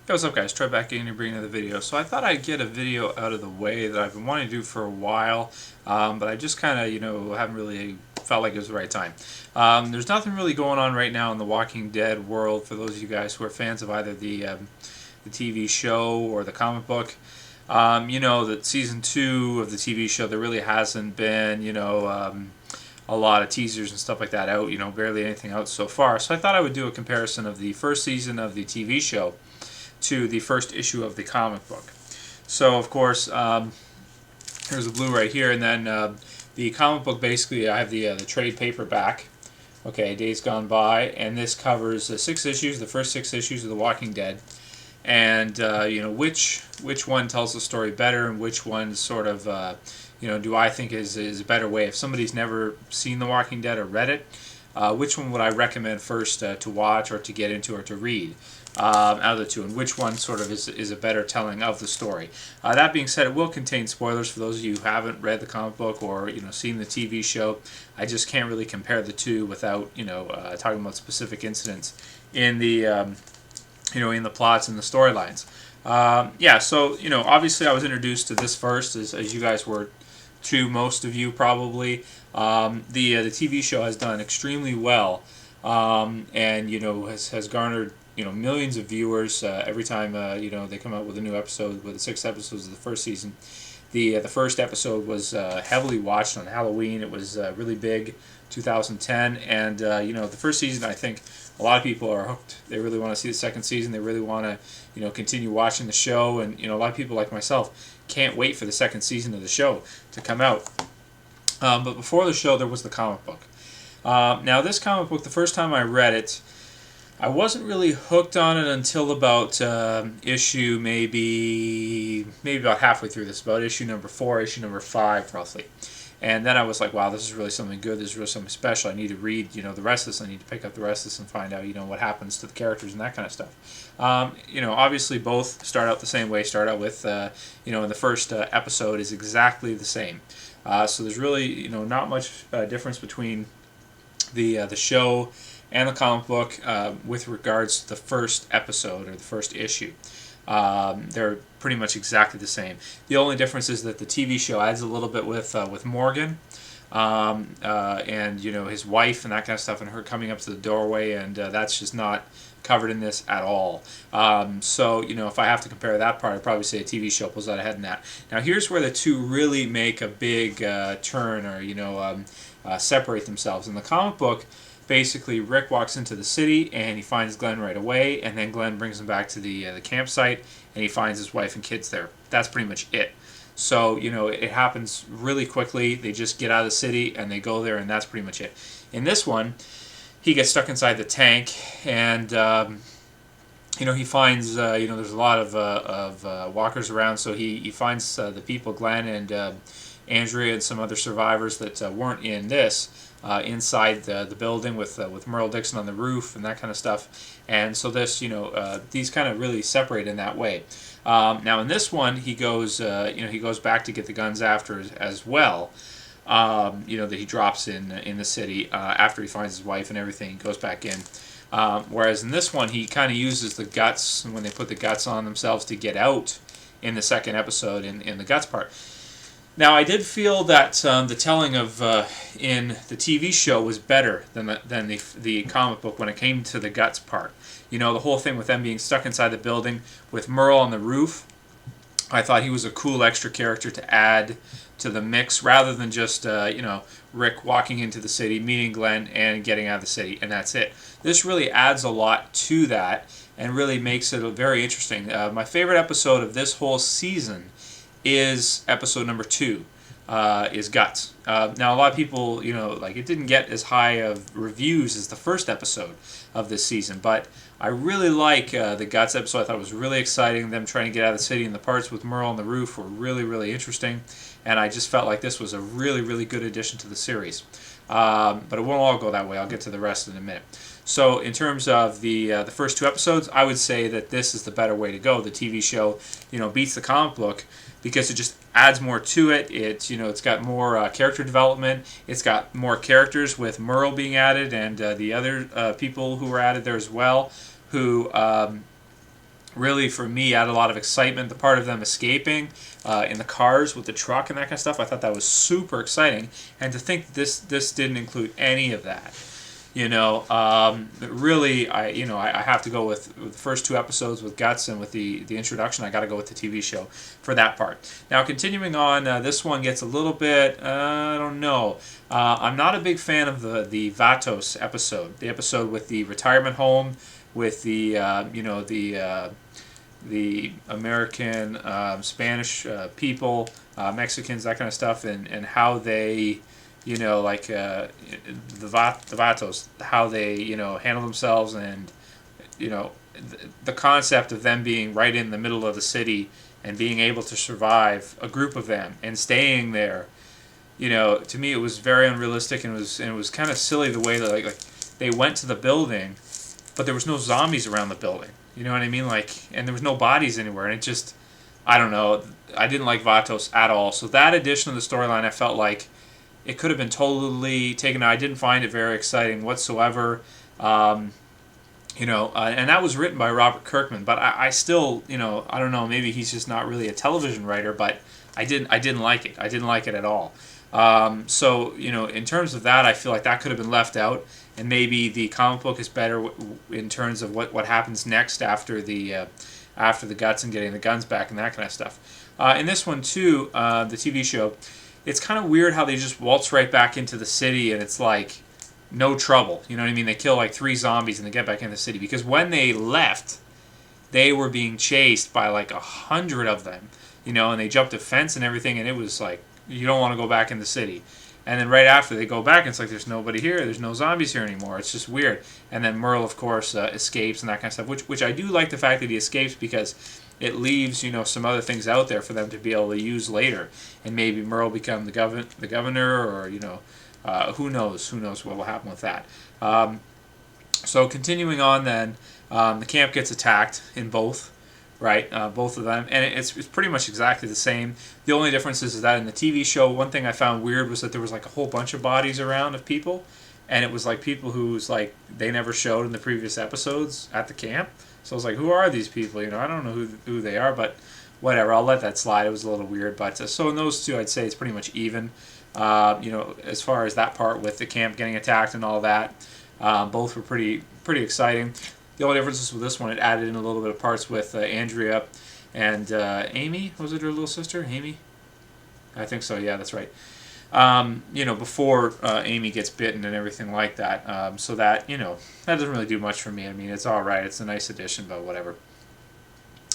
Hey, what's up guys? Troy back in to bring another video. So I thought I'd get a video out of the way that I've been wanting to do for a while, but I just kind of, haven't really felt like it was the right time. There's nothing really going on right now in the Walking Dead world for those of you guys who are fans of either the TV show or the comic book. You know that season 2 of the TV show, there really hasn't been, a lot of teasers and stuff like that out, barely anything out so far. So I thought I would do a comparison of the first season of the TV show to the first issue of the comic book. So, of course, here's the blue right here, and then the comic book, basically, I have the trade paperback, okay, Days Gone By, and this covers 6 issues, the first 6 issues of The Walking Dead, and, which one tells the story better, and which one sort of, do I think is a better way. If somebody's never seen The Walking Dead or read it, which one would I recommend first to watch or to get into or to read out of the two, and which one sort of is a better telling of the story. That being said, it will contain spoilers for those of you who haven't read the comic book or seen the TV show. I just can't really compare the two without talking about specific incidents in the in the plots and the storylines. Yeah, so obviously I was introduced to this first, as you guys were to most of you probably. The TV show has done extremely well, and has garnered millions of viewers every time they come out with a new episode. With the 6 episodes of the first season, the first episode was heavily watched on Halloween. It was really big, 2010, and the first season, I think a lot of people are hooked. They really want to see the second season. They really want to continue watching the show, and a lot of people like myself can't wait for the second season of the show to come out. But before the show, there was the comic book. Now, this comic book, the first time I read it, I wasn't really hooked on it until about issue maybe about halfway through this, about issue number 4, issue number 5, roughly. And then I was like, wow, this is really something good. This is really something special. I need to read, the rest of this. I need to pick up the rest of this and find out, what happens to the characters and that kind of stuff. Obviously both start out the same way. Start out with, in the first episode is exactly the same. So there's really, not much difference between the show and the comic book with regards to the first episode or the first issue. They're pretty much exactly the same. The only difference is that the TV show adds a little bit with Morgan and his wife and that kind of stuff, and her coming up to the doorway, and that's just not covered in this at all. So if I have to compare that part, I'd probably say a TV show pulls out ahead in that. Now here's where the two really make a big turn, or separate themselves. In the comic book, basically Rick walks into the city and he finds Glenn right away, and then Glenn brings him back to the campsite and he finds his wife and kids there. That's pretty much it. So it happens really quickly. They just get out of the city and they go there, and that's pretty much it. In this one, he gets stuck inside the tank, and he finds there's a lot of walkers around, so he finds the people, Glenn and Andrea and some other survivors that weren't in this, inside the building with Merle Dixon on the roof and that kind of stuff. And so this, these kind of really separate in that way. Now in this one, he goes back to get the guns after as well. That he drops in the city after he finds his wife and everything. He goes back in. Whereas in this one, he kind of uses the guts, when they put the guts on themselves, to get out in the second episode in the guts part. Now, I did feel that the telling of in the TV show was better than the comic book when it came to the guts part. The whole thing with them being stuck inside the building with Merle on the roof, I thought he was a cool extra character to add to the mix, rather than just Rick walking into the city, meeting Glenn, and getting out of the city, and that's it. This really adds a lot to that and really makes it very interesting. My favorite episode of this whole season is episode number 2, is Guts. Now, a lot of people, it didn't get as high of reviews as the first episode of this season, but I really like the Guts episode. I thought it was really exciting. Them trying to get out of the city, and the parts with Merle on the roof were really, really interesting, and I just felt like this was a really, really good addition to the series. But it won't all go that way. I'll get to the rest in a minute. So in terms of the first 2 episodes, I would say that this is the better way to go. The TV show, beats the comic book because it just adds more to it. It's got more character development. It's got more characters with Merle being added, and the other people who were added there as well, who really, for me, added a lot of excitement. The part of them escaping in the cars with the truck and that kind of stuff, I thought that was super exciting. And to think this didn't include any of that, really, I have to go with the first two episodes with Guts and with the introduction. I got to go with the TV show for that part. Now, continuing on, this one gets a little bit, I don't know. I'm not a big fan of the Vatos episode, the episode with the retirement home, with the American, Spanish Mexicans, that kind of stuff, and how they, the Vatos, how they, handle themselves, and, the concept of them being right in the middle of the city and being able to survive, a group of them, and staying there. To me, it was very unrealistic, and it was kind of silly the way that like they went to the building, but there was no zombies around the building. You know what I mean? And there was no bodies anywhere, and it just, I don't know. I didn't like Vatos at all. So that addition of the storyline, I felt like it could have been totally taken out. I didn't find it very exciting whatsoever. And that was written by Robert Kirkman, but I still, I don't know. Maybe he's just not really a television writer, but I didn't like it. I didn't like it at all. In terms of that, I feel like that could have been left out, and maybe the comic book is better in terms of what happens next after the Guts and getting the guns back and that kind of stuff. In this one too, the TV show, it's kind of weird how they just waltz right back into the city, and it's like no trouble. You know what I mean? They kill like 3 zombies and they get back in the city, because when they left, they were being chased by like 100 of them. And they jumped a fence and everything, and it was like, you don't want to go back in the city. And then right after they go back, and it's like, there's nobody here, there's no zombies here anymore. It's just weird. And then Merle, of course, escapes and that kind of stuff, which I do like the fact that he escapes, because it leaves, some other things out there for them to be able to use later. And maybe Merle become the governor, or, who knows what will happen with that. So continuing on then, the camp gets attacked in both. Right, both of them, and it's pretty much exactly the same. The only difference is that in the TV show, one thing I found weird was that there was like a whole bunch of bodies around of people, and it was like people who's like they never showed in the previous episodes at the camp. So I was like, who are these people? I don't know who they are, but whatever. I'll let that slide. It was a little weird, but so in those two, I'd say it's pretty much even. As far as that part with the camp getting attacked and all that, both were pretty exciting. The only difference is with this one, it added in a little bit of parts with Andrea and Amy. Was it her little sister, Amy? I think so. Yeah, that's right. Before Amy gets bitten and everything like that. So that that doesn't really do much for me. I mean, it's all right. It's a nice addition, but whatever.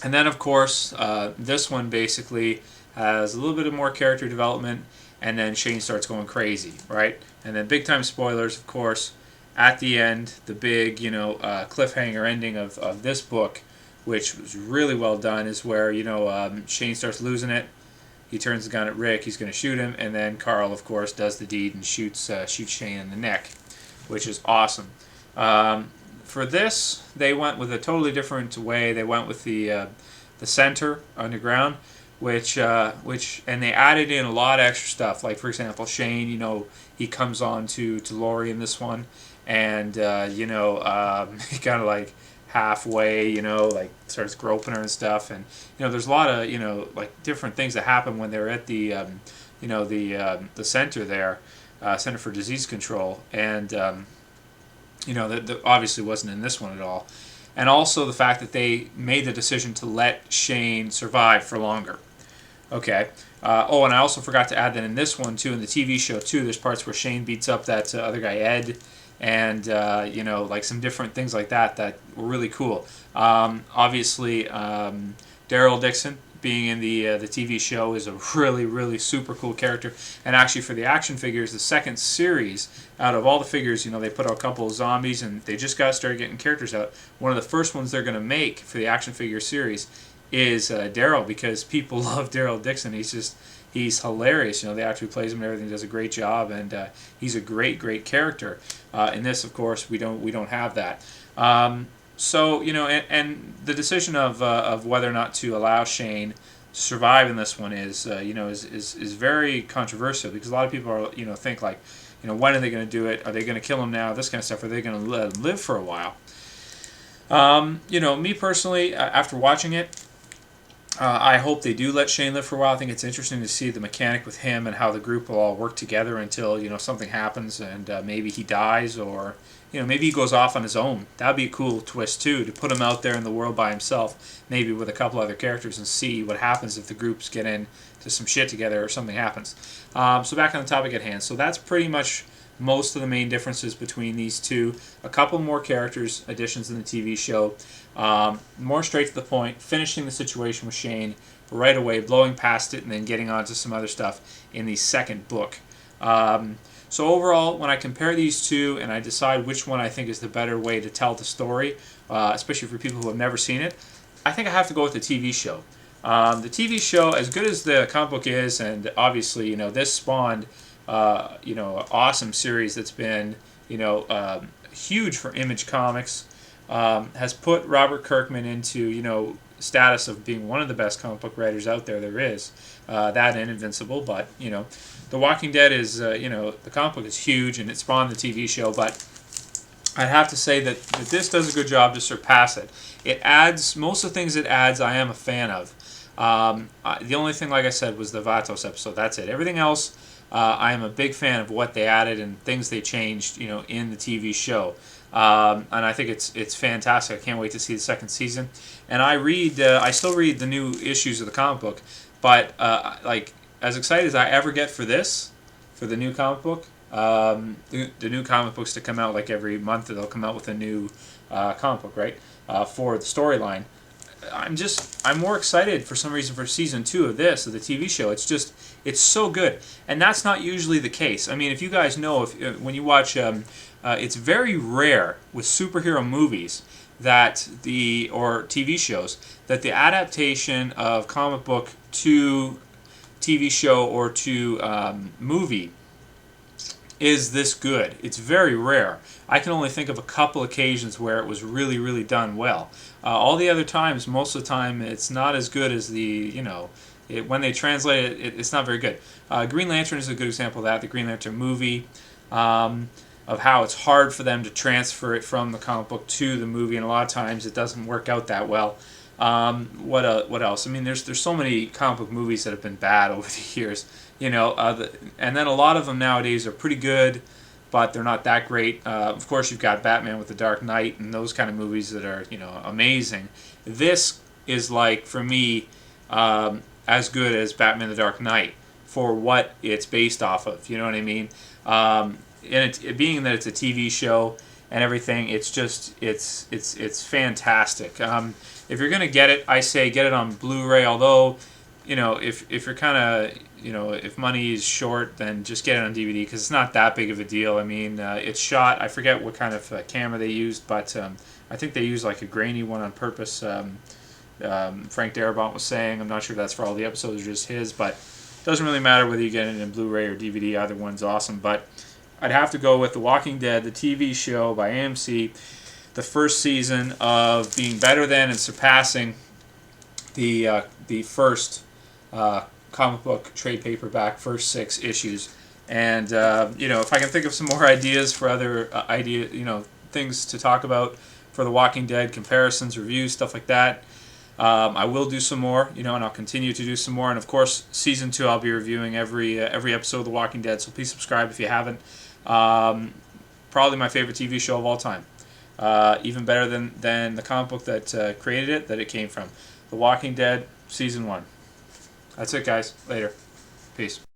And then, of course, this one basically has a little bit of more character development, and then Shane starts going crazy, right? And then big time spoilers, of course. At the end, the big, cliffhanger ending of this book, which was really well done, is where, Shane starts losing it. He turns the gun at Rick. He's going to shoot him. And then Carl, of course, does the deed and shoots Shane in the neck, which is awesome. For this, they went with a totally different way. They went with the center underground, which and they added in a lot of extra stuff. Like, for example, Shane, he comes on to Lori in this one. And, he kind of like halfway, like starts groping her and stuff. And, there's a lot of, like different things that happen when they're at the center there, Center for Disease Control. And, that obviously wasn't in this one at all. And also the fact that they made the decision to let Shane survive for longer. Okay. And I also forgot to add that in this one, too, in the TV show, too, there's parts where Shane beats up that other guy, Ed. And, like some different things like that were really cool. Obviously, Daryl Dixon being in the TV show is a really, really super cool character. And actually for the action figures, the second series, out of all the figures, they put out a couple of zombies and they just started getting characters out. One of the first ones they're going to make for the action figure series is Daryl, because people love Daryl Dixon. He's hilarious. The actor who plays him and everything does a great job, and he's a great character. In this, of course, we don't have that. And the decision of whether or not to allow Shane to survive in this one is very controversial, because a lot of people are think like, when are they going to do it? Are they going to kill him now? This kind of stuff. Are they going to let him live for a while? Me personally, after watching it, I hope they do let Shane live for a while. I think it's interesting to see the mechanic with him and how the group will all work together until something happens and maybe he dies, or maybe he goes off on his own. That'd be a cool twist too, to put him out there in the world by himself, maybe with a couple other characters, and see what happens if the groups get into some shit together or something happens. So back on the topic at hand. So that's pretty much most of the main differences between these two. A couple more characters additions in the TV show. More straight to the point, finishing the situation with Shane right away, blowing past it, and then getting on to some other stuff in the second book. So overall, when I compare these two and I decide which one I think is the better way to tell the story, especially for people who have never seen it, I think I have to go with the TV show. The TV show, as good as the comic book is, and obviously, this spawned an awesome series that's been, huge for Image Comics, has put Robert Kirkman into, status of being one of the best comic book writers out there is. That and Invincible, but, The Walking Dead is, the comic book is huge, and it spawned the TV show, but I'd have to say that this does a good job to surpass it. It adds, most of the things it adds I am a fan of. The only thing, like I said, was the Vatos episode. That's it. Everything else, I am a big fan of what they added and things they changed, in the TV show. And I think it's fantastic. I can't wait to see the second season. And I still read the new issues of the comic book, but as excited as I ever get for the new comic book, the new comic books to come out like every month, they'll come out with a new comic book, right? For the storyline. I'm more excited for some reason for season 2 of the TV show. It's so good, and that's not usually the case. I mean, if you guys know, when you watch, it's very rare with superhero movies or TV shows that the adaptation of comic book to TV show or to movie is this good. It's very rare. I can only think of a couple occasions where it was really, really done well. All the other times, most of the time, it's not as good as when they translate it, it's not very good. Green Lantern is a good example of that, the Green Lantern movie, of how it's hard for them to transfer it from the comic book to the movie, and a lot of times it doesn't work out that well. What else? I mean, there's so many comic book movies that have been bad over the years, and then a lot of them nowadays are pretty good, but they're not that great. Of course, you've got Batman with the Dark Knight and those kind of movies that are amazing. This is for me, as good as Batman the Dark Knight for what it's based off of. You know what I mean? And it being that it's a TV show and everything, it's fantastic. If you're gonna get it, I say get it on Blu-ray. Although, if you're kind of if money is short, then just get it on DVD because it's not that big of a deal. I mean, it's shot. I forget what kind of camera they used, but I think they used a grainy one on purpose. Frank Darabont was saying. I'm not sure if that's for all the episodes or just his, but it doesn't really matter whether you get it in Blu-ray or DVD. Either one's awesome. But I'd have to go with The Walking Dead, the TV show by AMC. The first season of being better than and surpassing the first comic book trade paperback first 6 issues. And if I can think of some more ideas for other things to talk about for The Walking Dead, comparisons, reviews, stuff like that, I will do some more, and I'll continue to do some more. And of course, season 2, I'll be reviewing every episode of The Walking Dead. So please subscribe if you haven't. Probably my favorite TV show of all time. Even better than the comic book that created it, that it came from. The Walking Dead, Season 1. That's it, guys. Later. Peace.